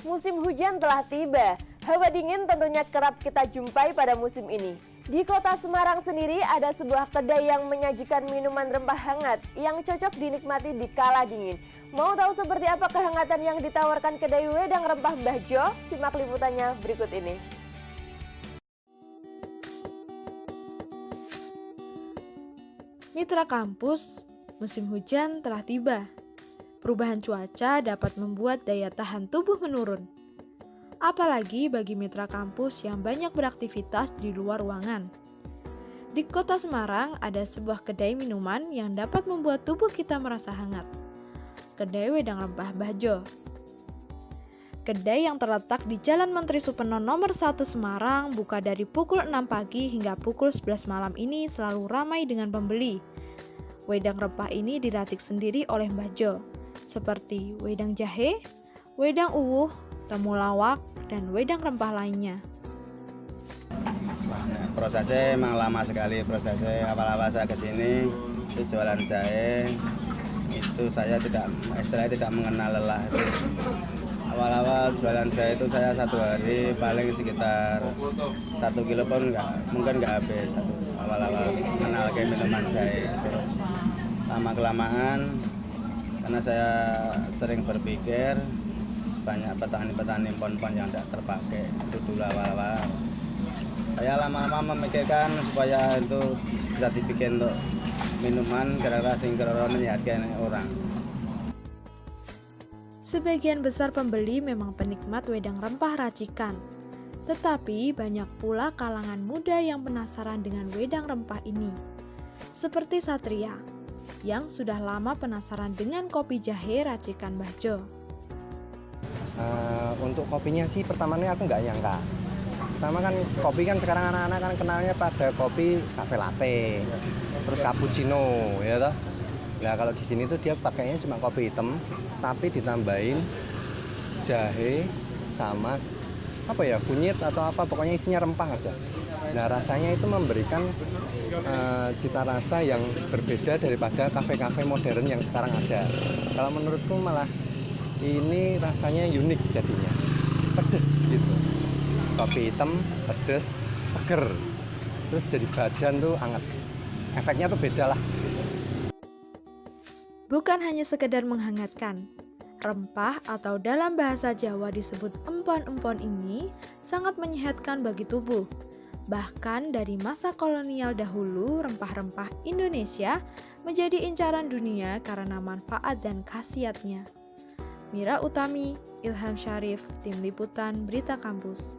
Musim hujan telah tiba. Hawa dingin tentunya kerap kita jumpai pada musim ini. Di kota Semarang sendiri ada sebuah kedai yang menyajikan minuman rempah hangat yang cocok dinikmati di kala dingin. Mau tahu seperti apa kehangatan yang ditawarkan kedai wedang rempah Mbah Jo? Simak liputannya berikut ini. Mitra kampus, musim hujan telah tiba. Perubahan cuaca dapat membuat daya tahan tubuh menurun. Apalagi bagi mitra kampus yang banyak beraktivitas di luar ruangan. Di kota Semarang ada sebuah kedai minuman yang dapat membuat tubuh kita merasa hangat. Kedai wedang rempah Mbah Jo. Kedai yang terletak di Jalan Menteri Supeno nomor 1 Semarang buka dari pukul 6 pagi hingga pukul 11 malam ini selalu ramai dengan pembeli. Wedang rempah ini diracik sendiri oleh Mbah Jo, seperti wedang jahe, wedang uwuh, temulawak, dan wedang rempah lainnya. Prosesnya memang lama sekali. Prosesnya awal-awal saya kesini itu jualan jahe, itu saya tidak mengenal lelah. Awal-awal jualan jahe itu saya satu hari paling sekitar 1 kilo pun mungkin nggak habis. Awal-awal mengenal kayak minuman jahe, terus lama-kelamaan karena saya sering berpikir banyak petani-petani pon-pon yang tidak terpakai itu dulu awal-awal. Saya lama-lama memikirkan supaya itu bisa dibikin untuk minuman gara-gara singkron menyehatkan orang. Sebagian besar pembeli memang penikmat wedang rempah racikan. Tetapi banyak pula kalangan muda yang penasaran dengan wedang rempah ini. Seperti Satria, yang sudah lama penasaran dengan kopi jahe racikan Mbah Jo. Untuk kopinya sih pertamanya aku nggak nyangka. Pertama kan kopi kan sekarang anak-anak kan kenalnya pada kopi cafe latte, terus cappuccino, ya toh. Nah kalau di sini tuh dia pakainya cuma kopi hitam, tapi ditambahin jahe sama kunyit atau apa, pokoknya isinya rempah aja. Nah rasanya itu memberikan cita rasa yang berbeda daripada kafe-kafe modern yang sekarang ada. Kalau menurutku malah ini rasanya unik jadinya, pedes gitu. Kopi hitam, pedes, seger, terus jadi badan tuh hangat. Efeknya tuh beda lah. Bukan hanya sekedar menghangatkan, rempah atau dalam bahasa Jawa disebut empon-empon ini sangat menyehatkan bagi tubuh. Bahkan dari masa kolonial dahulu, rempah-rempah Indonesia menjadi incaran dunia karena manfaat dan khasiatnya. Mira Utami, Ilham Syarif, Tim Liputan Berita Kampus.